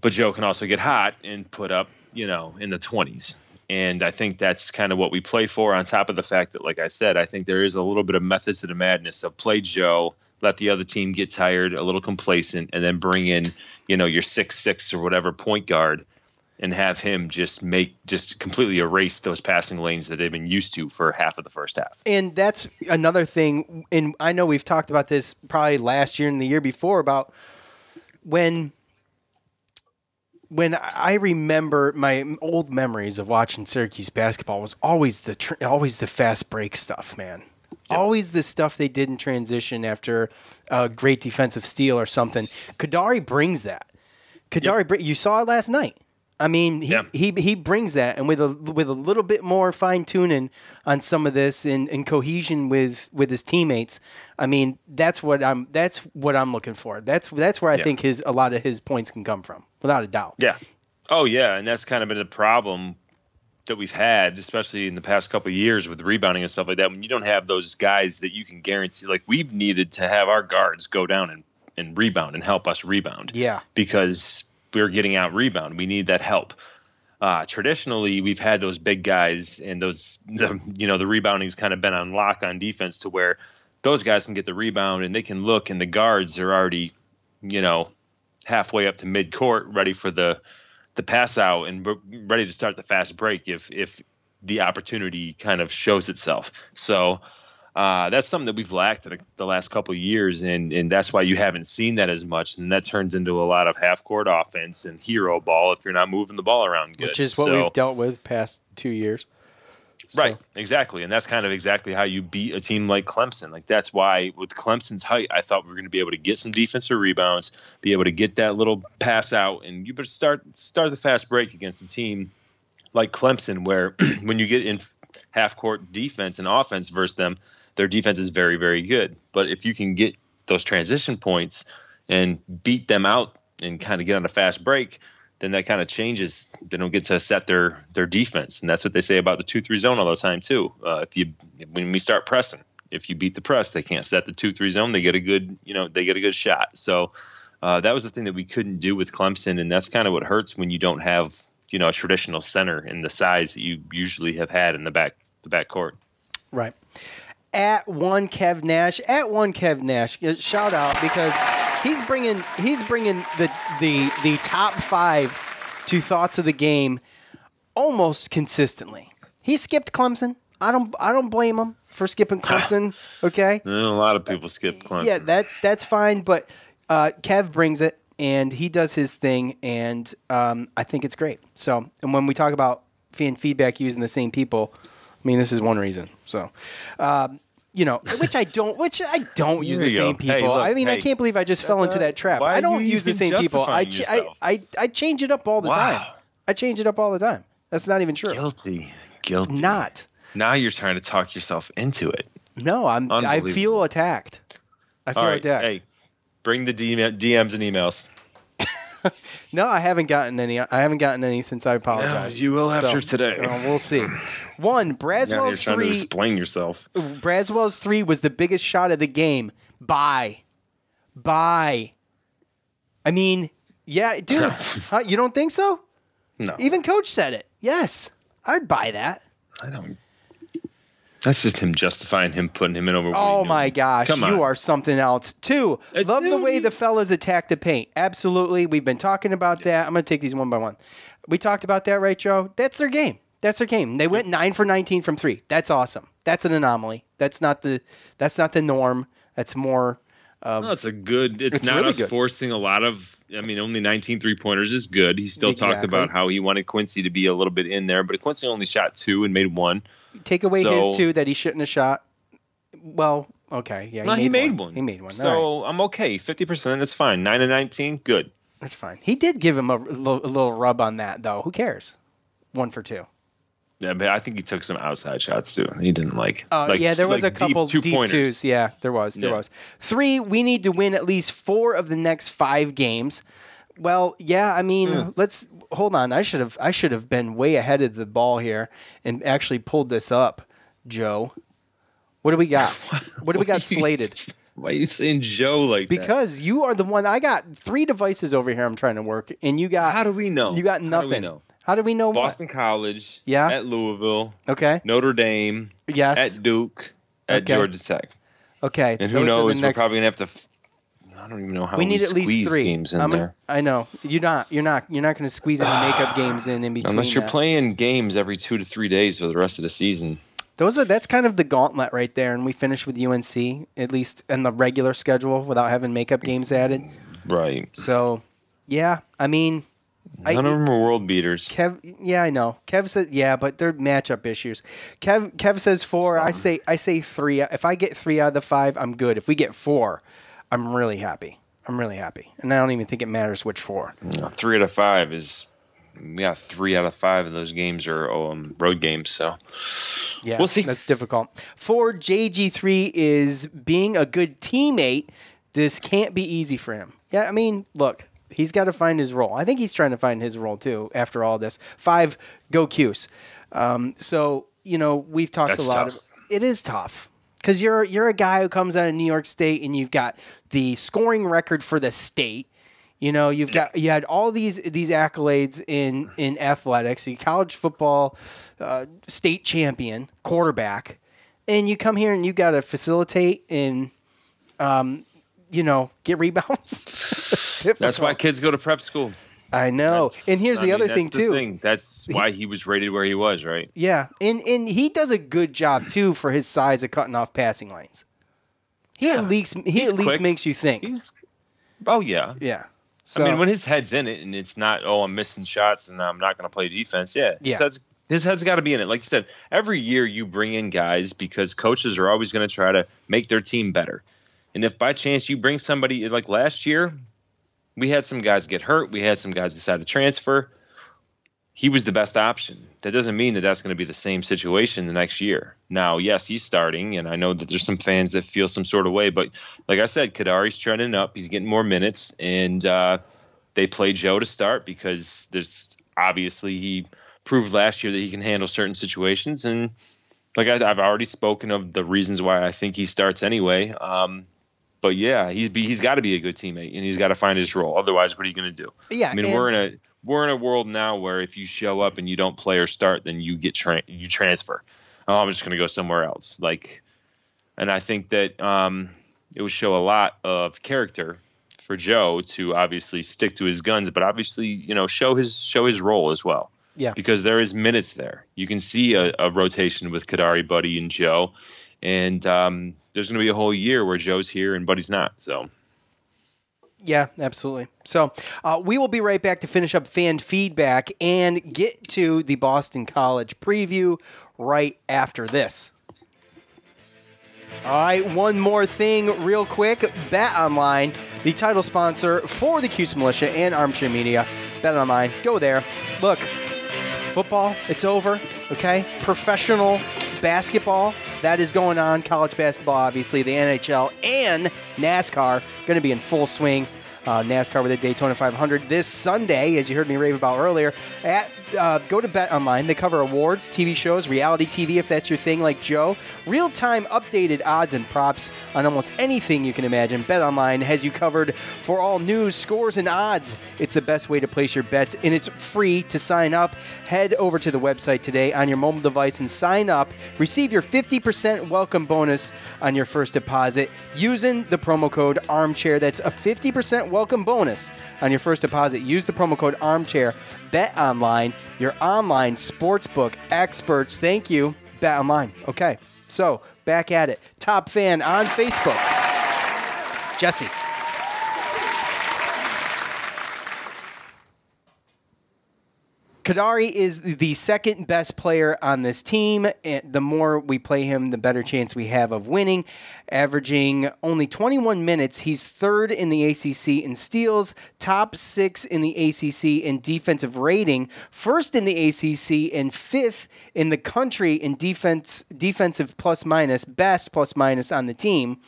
Joe can also get hot and put up, in the 20s. And I think that's kind of what we play for, on top of the fact that, like I said, I think there is a little bit of method to the madness. So play Joe, let the other team get tired, a little complacent, and then bring in, your 6'6" or whatever point guard, and have him just completely erase those passing lanes that they've been used to for half of the first half. And that's another thing, and I know we've talked about this probably last year and the year before, about when I remember my old memories of watching Syracuse basketball was always the fast break stuff, man. Yep. Always the stuff they did in transition after a great defensive steal or something. Kadari brings that. You saw it last night. I mean, he brings that, and with a little bit more fine tuning on some of this and cohesion with his teammates. I mean, that's what I'm looking for. That's where I think a lot of his points can come from, without a doubt. Yeah. Oh yeah, and that's kind of been a problem that we've had, especially in the past couple of years with rebounding and stuff like that. When you don't have those guys that you can guarantee, like we've needed to have our guards go down and rebound and help us rebound. Yeah. Because we're getting out rebound. We need that help. Traditionally, we've had those big guys, and the rebounding's kind of been on lock on defense to where those guys can get the rebound and they can look, and the guards are already, halfway up to midcourt, ready for the pass out and ready to start the fast break if the opportunity kind of shows itself. So that's something that we've lacked in the last couple of years, and that's why you haven't seen that as much. And that turns into a lot of half-court offense and hero ball if you're not moving the ball around good. Which is what we've dealt with past 2 years. Right, exactly. And that's kind of exactly how you beat a team like Clemson. Like, that's why with Clemson's height, I thought we were going to be able to get some defensive rebounds, be able to get that little pass out, and you better start the fast break against a team like Clemson, where when you get in half-court defense and offense versus them, their defense is very, very good. But if you can get those transition points and beat them out and kind of get on a fast break, then that kind of changes. They don't get to set their defense. And that's what they say about the 2-3 zone all the time too. When we start pressing, if you beat the press, they can't set the 2-3 zone. They get a good shot. So that was the thing that we couldn't do with Clemson. And that's kind of what hurts when you don't have, a traditional center in the size that you usually have had in the back court. Right. At one Kev Nash, shout out, because he's bringing the top 5 to thoughts of the game almost consistently. He skipped Clemson. I don't blame him for skipping Clemson. Okay, a lot of people skip Clemson. Yeah, that's fine. But Kev brings it, and he does his thing, and I think it's great. So, and when we talk about fan feedback using the same people, I mean, this is one reason. So, which I don't use the same people. Hey, look, I can't believe I just fell into that trap. I don't use the same people. I change it up all the time. I change it up all the time. That's not even true. Guilty. Not. Now you're trying to talk yourself into it. No, I feel attacked. Attacked. Hey, bring the DMs and emails. No, I haven't gotten any. I haven't gotten any since I apologized. No, you will after today. We'll see. One, Braswell's trying 3. to explain yourself. Braswell's 3 was the biggest shot of the game. Bye. I mean, yeah, dude. You don't think so? No. Even Coach said it. Yes, I'd buy that. I don't. That's just him justifying him putting him in over. Oh my gosh, you are something else. 2, love the way the fellas attack the paint. Absolutely, we've been talking about that. I'm going to take these one by one. We talked about that, right, Joe? That's their game. They went 9 for 19 from 3. That's awesome. That's an anomaly. That's not the norm. That's more. No, it's a good. It's not really us good. Forcing a lot of. I mean, only 19 3-pointers is good. He still talked about how he wanted Quincy to be a little bit in there, but Quincy only shot 2 and made 1. Take away his 2 that he shouldn't have shot. Well, okay, yeah, he made one. He made one. So I'm okay. 50%. That's fine. 9 and 19. Good. That's fine. He did give him a little rub on that, though. Who cares? 1 for 2. Yeah, but I think he took some outside shots too. He didn't there was a couple deep 2s. Yeah, there was. 3, we need to win at least 4 of the next 5 games. Well, yeah, I mean, let's hold on. I should have been way ahead of the ball here and actually pulled this up, Joe. What do we got? What do we got slated? Why are you saying Joe like that? Because you are the one. I got 3 devices over here I'm trying to work, and you got. How do we know? You got nothing. How do we know? Boston College. Yeah. At Louisville. Okay. Notre Dame. Yes. At Duke. At Georgia Tech. Okay. And who knows? We're probably gonna have to. I don't even know how we need at least 3 games in there. I know you're not going to squeeze any makeup games in between. Unless you're playing games every 2 to 3 days for the rest of the season. That's kind of the gauntlet right there, and we finished with UNC at least in the regular schedule without having makeup games added. Right. So, yeah, I mean, none of them are world beaters. Yeah, I know. Kev says but they're matchup issues. Kev says 4. I say 3. If I get 3 out of the 5, I'm good. If we get 4, I'm really happy. And I don't even think it matters which 4. No, 3 out of 5 is. We got 3 out of 5 of those games are road games, so yeah, we'll see. That's difficult. 4, JG3 is being a good teammate. This can't be easy for him. Yeah, I mean, look, he's got to find his role. I think he's trying to find his role too. After all this, 5, go Cuse. So we've talked a lot. It is tough. Because you're a guy who comes out of New York State and you've got the scoring record for the state. You had all these accolades in athletics. You college football state champion, quarterback, and you come here and you got to facilitate and get rebounds. It's difficult. That's why kids go to prep school. I know. And here's the other thing, too. That's why he was rated where he was, right? Yeah. And he does a good job, too, for his size of cutting off passing lanes. He at least makes you think. Yeah. Yeah. So, I mean, when his head's in it and it's not, I'm missing shots and I'm not going to play defense, his head's got to be in it. Like you said, every year you bring in guys because coaches are always going to try to make their team better. And if by chance you bring somebody like last year, we had some guys get hurt. We had some guys decide to transfer. He was the best option. That doesn't mean that that's going to be the same situation the next year. Now, yes, he's starting, and I know that there's some fans that feel some sort of way. But like I said, Kadari's trending up. He's getting more minutes, and they play Joe to start because there's obviously he proved last year that he can handle certain situations. And like I've already spoken of the reasons why I think he starts anyway. But yeah, he's got to be a good teammate, and he's got to find his role. Otherwise, what are you going to do? Yeah, I mean, we're in a world now where if you show up and you don't play or start, then you get you transfer. Oh, I'm just going to go somewhere else. And I think that it would show a lot of character for Joe to obviously stick to his guns, but obviously show his role as well. Yeah, because there is minutes there. You can see a rotation with Kadari, Buddy, and Joe. And there's going to be a whole year where Joe's here and Buddy's not. So, yeah, absolutely. So we will be right back to finish up fan feedback and get to the Boston College preview right after this. All right, one more thing real quick. Bet Online, the title sponsor for the Cuse Militia and Armchair Media. Bet Online, go there. Look, football, it's over, okay? Professional basketball, that is going on. College basketball, obviously, the NHL and NASCAR going to be in full swing. NASCAR with the Daytona 500 this Sunday, as you heard me rave about earlier. Go to Bet Online. They cover awards, TV shows, reality TV, if that's your thing, like Joe. Real-time updated odds and props on almost anything you can imagine. Bet Online has you covered for all news, scores, and odds. It's the best way to place your bets, and it's free to sign up. Head over to the website today on your mobile device and sign up. Receive your 50% welcome bonus on your first deposit using the promo code ARMCHAIR. That's a 50% welcome bonus on your first deposit. Use the promo code ARMCHAIR. Bet Online, your online sportsbook experts. Thank you, Bet Online. Okay, so back at it. Top fan on Facebook, Jesse. Kadari is the second best player on this team. And the more we play him, the better chance we have of winning. Averaging only 21 minutes, he's third in the ACC in steals, top 6 in the ACC in defensive rating, first in the ACC, and fifth in the country in defensive plus minus, best plus minus on the team.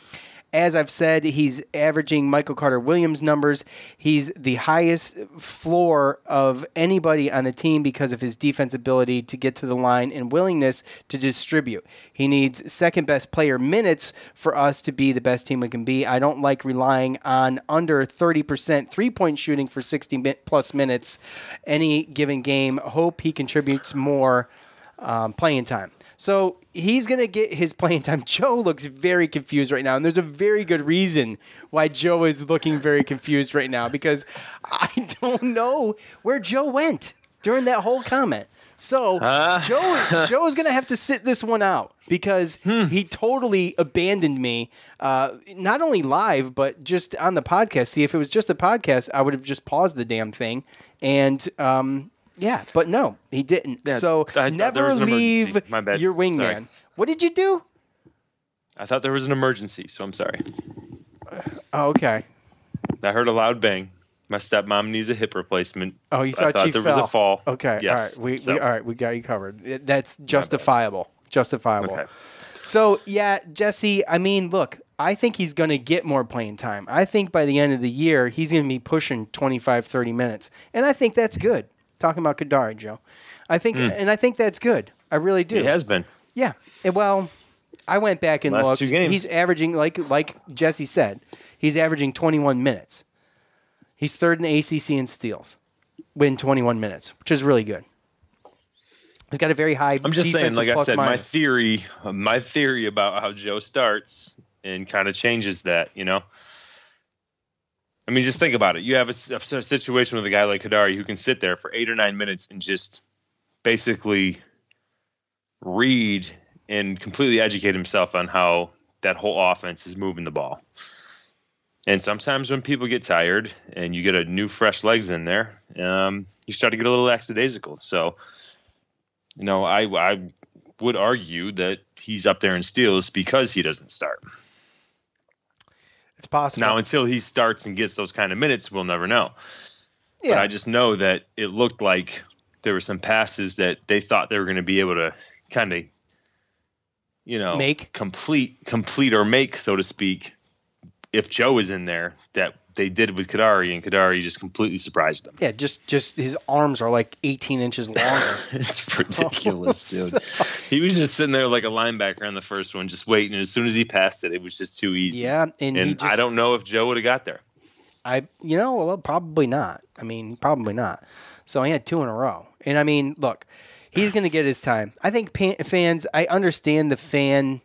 As I've said, he's averaging Michael Carter-Williams numbers. He's the highest floor of anybody on the team because of his defense ability to get to the line and willingness to distribute. He needs second best player minutes for us to be the best team we can be. I don't like relying on under 30% three-point shooting for 60-plus minutes any given game. Hope he contributes more playing time. So he's going to get his playing time. Joe looks very confused right now, and there's a very good reason why Joe is looking very confused right now, because I don't know where Joe went during that whole comment. So Joe is going to have to sit this one out because he totally abandoned me, not only live, but just on the podcast. See, if it was just the podcast, I would have just paused the damn thing and yeah, but no, he didn't. Yeah, so never leave your wingman. Sorry. What did you do? I thought there was an emergency, so I'm sorry. Oh, okay. I heard a loud bang. My stepmom needs a hip replacement. Oh, you thought she there fell. Was a fall. Okay, yes. All right. We got you covered. That's justifiable. Justifiable. Okay. So, yeah, Jesse, I mean, look, I think he's going to get more playing time. I think by the end of the year, he's going to be pushing 25, 30 minutes, and I think that's good. Talking about Kadari, Joe. I think that's good. I really do. He has been. Yeah. Well, I went back and looked. 2 games. He's averaging, like Jesse said, he's averaging 21 minutes. He's third in the ACC in steals, win 21 minutes, which is really good. He's got a very high. I'm just saying, like I said, minus. my theory about how Joe starts and kind of changes that. I mean, just think about it. You have a situation with a guy like Kadari who can sit there for 8 or 9 minutes and just basically read and completely educate himself on how that whole offense is moving the ball. And sometimes when people get tired and you get a new fresh legs in there, you start to get a little lackadaisical. So, I would argue that he's up there in steals because he doesn't start. It's possible. Now, until he starts and gets those kind of minutes, we'll never know. Yeah. But I just know that it looked like there were some passes that they thought they were going to be able to kind of, make complete or make, so to speak, if Joe is in there, that they did with Kadari, and Kadari just completely surprised them. Yeah, just his arms are like 18 inches longer. It's ridiculous, dude. He was just sitting there like a linebacker on the first one, just waiting. And as soon as he passed it, it was just too easy. Yeah, and I don't know if Joe would have got there. Probably not. I mean, probably not. So he had 2 in a row. And I mean, look, he's going to get his time. I think fans, I understand the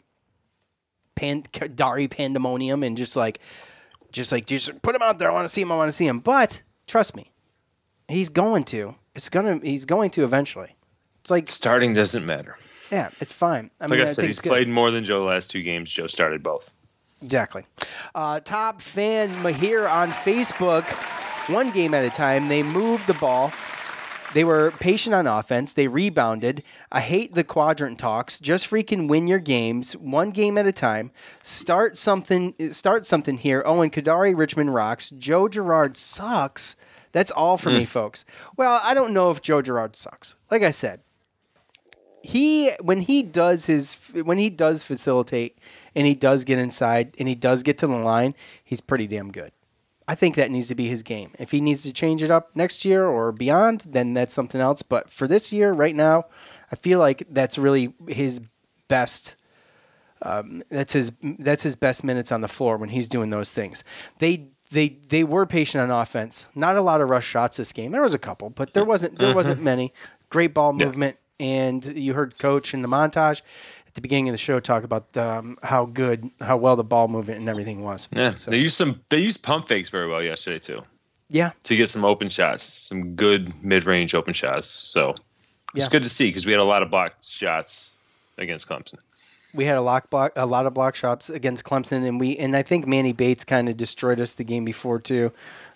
Kadari pandemonium and just put him out there. I want to see him. But trust me, he's going to. He's going to eventually. It's like starting doesn't matter. Yeah, it's fine. Like I said, he's played more than Joe the last 2 games. Joe started both. Exactly. Top fan Mahir on Facebook. 1 game at a time. They moved the ball. They were patient on offense. They rebounded. I hate the quadrant talks. Just freaking win your games, 1 game at a time. Start something here. Oh, and Kadari Richmond rocks. Joe Girard sucks. That's all for me, folks. Well, I don't know if Joe Girard sucks. Like I said, when he does facilitate and he does get inside and he does get to the line, he's pretty damn good. I think that needs to be his game. If he needs to change it up next year or beyond, then that's something else. But for this year, right now, I feel like that's really his best. That's his best minutes on the floor when he's doing those things. They were patient on offense. Not a lot of rush shots this game. There was a couple, but there wasn't many. Great ball movement, and you heard Coach in the montage at the beginning of the show talk about how well the ball movement and everything was. Yeah, so. They used pump fakes very well yesterday too. Yeah, to get some open shots, some good mid-range open shots. So it's good to see because we had a lot of blocked shots against Clemson. We had a lot of block shots against Clemson, and I think Manny Bates kind of destroyed us the game before too.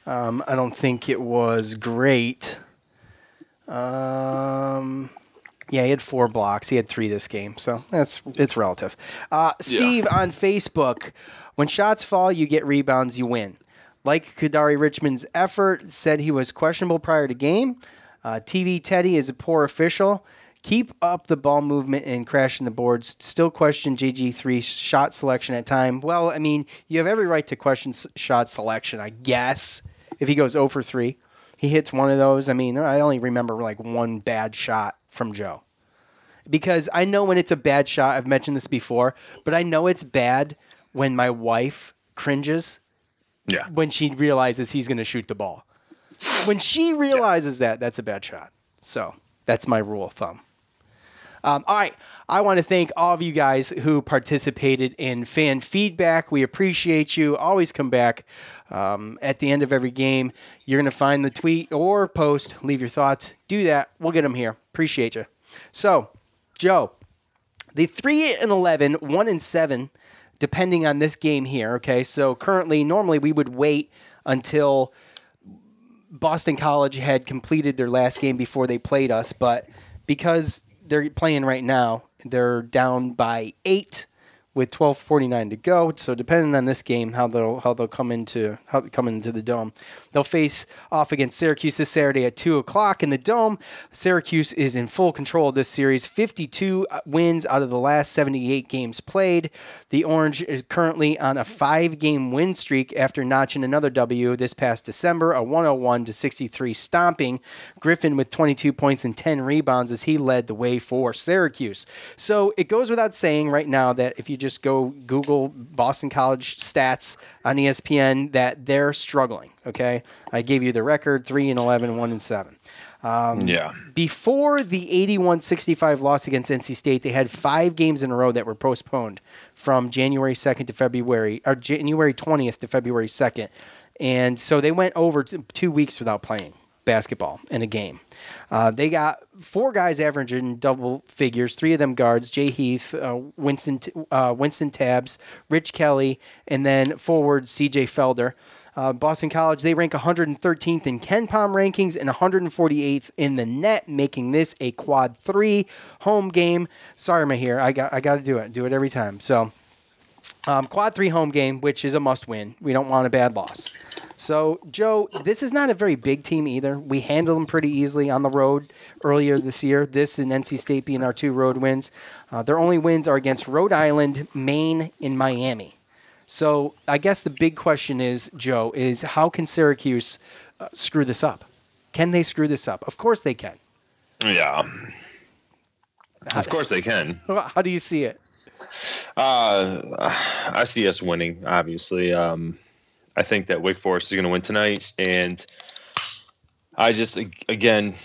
I don't think it was great. Yeah, he had 4 blocks. He had 3 this game, so it's relative. Steve on Facebook, when shots fall, you get rebounds, you win. Like Kadari Richmond's effort, said he was questionable prior to game. TV Teddy is a poor official. Keep up the ball movement and crashing the boards. Still question JG3's shot selection at time. Well, I mean, you have every right to question shot selection, I guess, if he goes 0 for 3. He hits one of those. I mean, I only remember like 1 bad shot from Joe. Because I know when it's a bad shot, I've mentioned this before, but I know it's bad when my wife cringes when she realizes he's going to shoot the ball. When she realizes that's a bad shot. So that's my rule of thumb. All right. I want to thank all of you guys who participated in fan feedback. We appreciate you. Always come back at the end of every game. You're going to find the tweet or post. Leave your thoughts. Do that. We'll get them here. Appreciate you. So, Joe, the 3-11, 1-7, depending on this game here. Okay, so normally we would wait until Boston College had completed their last game before they played us, but because they're playing right now, they're down by 8 with 12:49 to go. So depending on this game, how they'll come into the Dome, they'll face off against Syracuse this Saturday at 2:00 in the Dome. Syracuse is in full control of this series. 52 wins out of the last 78 games played. The Orange is currently on a 5-game win streak after notching another W this past December, a 101-63 stomping. Griffin with 22 points and 10 rebounds as he led the way for Syracuse. So it goes without saying right now that if you just go Google Boston College stats on ESPN that they're struggling, okay? I gave you the record, 3-11, 1-7. Before the 81-65 loss against NC State, they had 5 games in a row that were postponed from January 2nd to February, or January 20th to February 2nd. And so they went over 2 weeks without playing basketball in a game. They got 4 guys averaging double figures, 3 of them guards, Jay Heath, Winston Tabbs, Rich Kelly, and then forward CJ Felder. Boston College, they rank 113th in Ken Palm rankings and 148th in the net, making this a quad 3 home game. Sorry, Mahir, I got to do it every time. So quad 3 home game, which is a must win. We don't want a bad loss. So, Joe, this is not a very big team either. We handled them pretty easily on the road earlier this year. This and NC State being our 2 road wins. Their only wins are against Rhode Island, Maine, and Miami. So I guess the big question is, Joe, is how can Syracuse screw this up? Can they screw this up? Of course they can. Yeah. Of course they can. How do you see it? I see us winning, obviously. I think that Wake Forest is going to win tonight. And I just, again,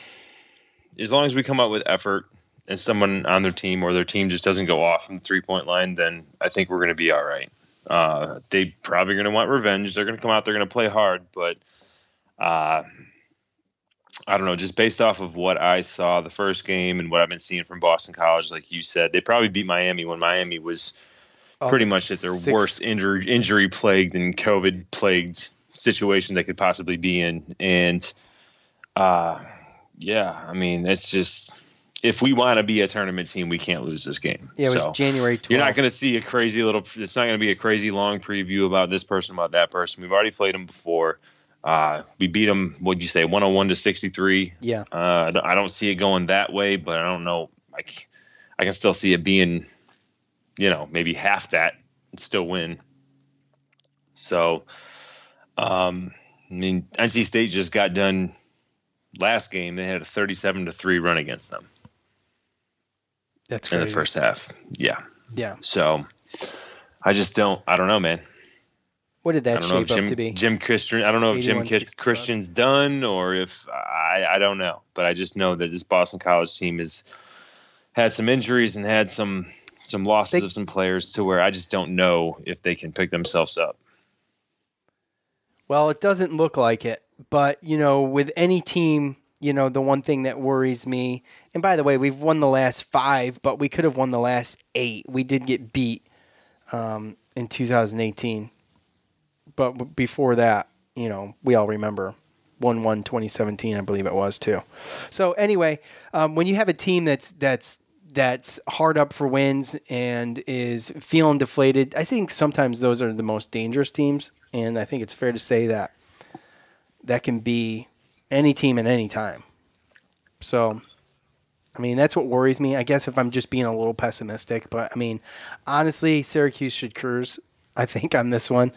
as long as we come out with effort and someone on their team or their team just doesn't go off from the 3-point line, then I think we're going to be all right. They probably going to want revenge. They're going to come out. They're going to play hard, but I don't know. Just based off of what I saw the first game and what I've been seeing from Boston College, like you said, they probably beat Miami when Miami was pretty much at their worst injury plagued and COVID plagued situation they could possibly be in. And yeah, I mean, it's just. If we want to be a tournament team, we can't lose this game. Yeah, it was January 12th. You're not going to see it's not going to be a crazy long preview about this person, about that person. We've already played them before. We beat them, what'd you say, 101-63? Yeah. I don't see it going that way, but I don't know. I can still see it being, maybe half that and still win. So, NC State just got done last game. They had a 37-3 run against them. That's in the first half. Yeah. Yeah. So I don't know, man. What did that shape up to be? Jim Christian. I don't know if Jim Christian's done or if I don't know, but I just know that this Boston College team has had some injuries and had some losses of some players to where I just don't know if they can pick themselves up. Well, it doesn't look like it, but with any team, the one thing that worries me, and by the way, we've won the last 5, but we could have won the last 8. We did get beat in 2018. But before that, we all remember 1-1 2017, I believe it was too. So anyway, when you have a team that's hard up for wins and is feeling deflated, I think sometimes those are the most dangerous teams, and I think it's fair to say that can be any team at any time. So, that's what worries me. I guess if I'm just being a little pessimistic, but honestly, Syracuse should cruise, I think, on this one.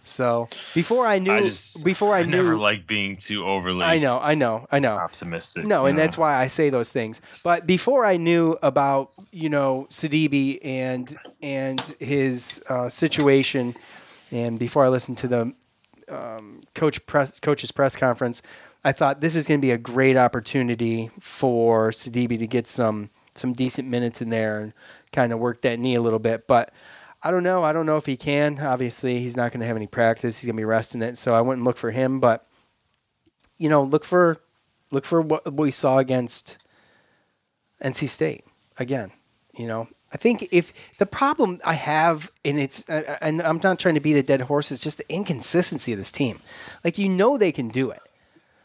So I never like being too overly. I know. Optimistic. No, and that's why I say those things. But before I knew about Sidibe and his situation, and before I listened to the coach's press conference, I thought this is going to be a great opportunity for Sidibe to get some decent minutes in there and kind of work that knee a little bit. But I don't know. I don't know if he can. Obviously, he's not going to have any practice. He's going to be resting it. So I wouldn't look for him. But look for what we saw against NC State again. I think if the problem I have, and I'm not trying to beat a dead horse, it's just the inconsistency of this team. Like, they can do it.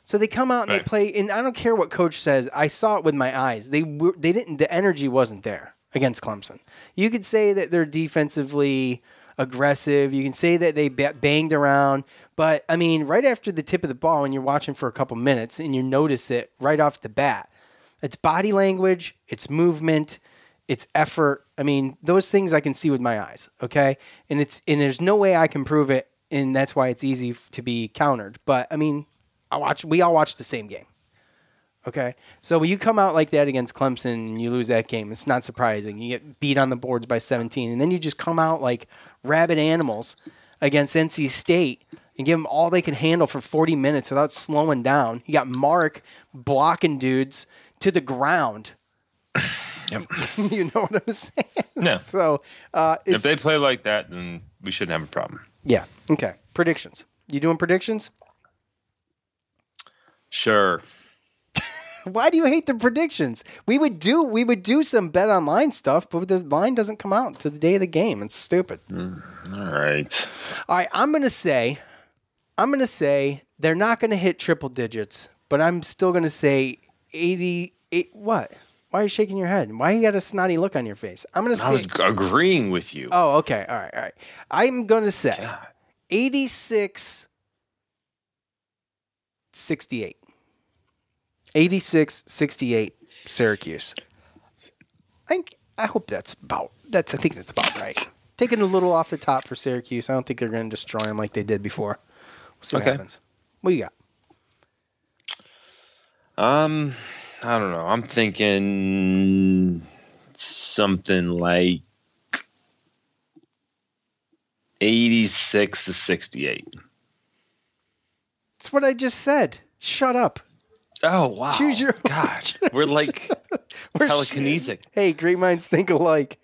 So they come out and they play, and I don't care what coach says. I saw it with my eyes. They didn't. The energy wasn't there against Clemson. You could say that they're defensively aggressive. You can say that they banged around, but right after the tip of the ball, when you're watching for a couple minutes and you notice it right off the bat, it's body language, it's movement, it's effort. Those things I can see with my eyes. Okay, and there's no way I can prove it, and that's why it's easy to be countered. But we all watched the same game. Okay, so when you come out like that against Clemson and you lose that game, it's not surprising. You get beat on the boards by 17, and then you just come out like rabid animals against NC State and give them all they can handle for 40 minutes without slowing down. You got Mark blocking dudes to the ground. Yep. You know what I'm saying? No. So if they play like that, then we shouldn't have a problem. Yeah. Okay. Predictions. You doing predictions? Sure. Why do you hate the predictions? We would do some bet online stuff, but the line doesn't come out to the day of the game. It's stupid. All right. I'm gonna say they're not gonna hit triple digits, but I'm still gonna say 88. What? Why are you shaking your head? Why you got a snotty look on your face? I'm gonna say. I was agreeing with you. Oh, okay. All right. I'm gonna say 86-68. 86-68 Syracuse. I hope that's about right. Taking a little off the top for Syracuse. I don't think they're going to destroy them like they did before. We'll see what happens. What you got? I don't know. I'm thinking something like 86-68. That's what I just said. Shut up. Oh, wow. Choose your God. We're like telekinetic. Hey, great minds think alike.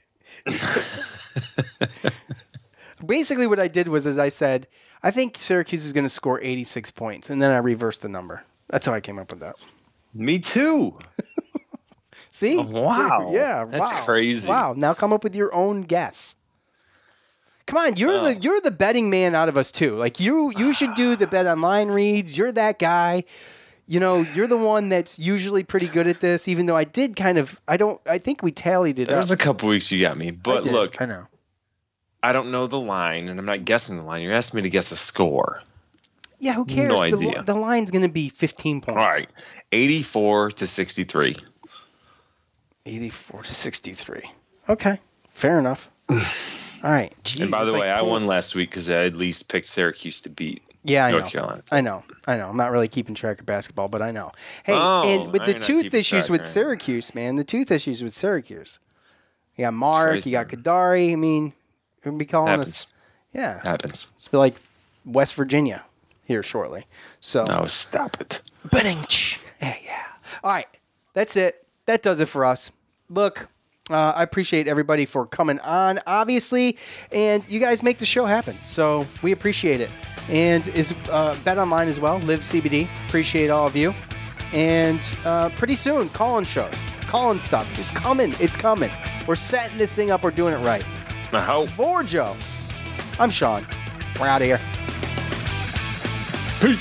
Basically what I did was, as I said, I think Syracuse is going to score 86 points, and then I reversed the number. That's how I came up with that. Me too. See? Oh, wow. Yeah, That's crazy. Wow. Now come up with your own guess. Come on, you're the betting man out of us too. Like you should do the bet online reads. You're that guy. You know, you're the one that's usually pretty good at this, even though I did kind of, I think we tallied it up. There was a couple weeks you got me, but look, I know. I don't know the line, and I'm not guessing the line. You're asking me to guess a score. Yeah, who cares? No idea. The line's going to be 15 points. All right, 84-63. 84-63. Okay, fair enough. All right. Jeez, and by the way, I won last week because I at least picked Syracuse to beat. Yeah, I North know. Carolina. I know. I'm not really keeping track of basketball, but I know. Hey, Oh, and with now the you're not tooth keeping issues track, with right? Syracuse, man, the tooth issues with Syracuse. You got Mark, crazy, you got man. Kadari. I mean, we're going to be calling Happens. us. Yeah. Happens. It's like West Virginia here shortly. So. No, stop it. Yeah. All right. That's it. That does it for us. Look, I appreciate everybody for coming on, obviously, and you guys make the show happen. So we appreciate it. And is Bet Online as well, Live CBD. Appreciate all of you. And pretty soon, call-in shows, call-in stuff. It's coming. It's coming. We're setting this thing up. We're doing it right. I hope. For Joe, I'm Sean. We're out of here. Peace.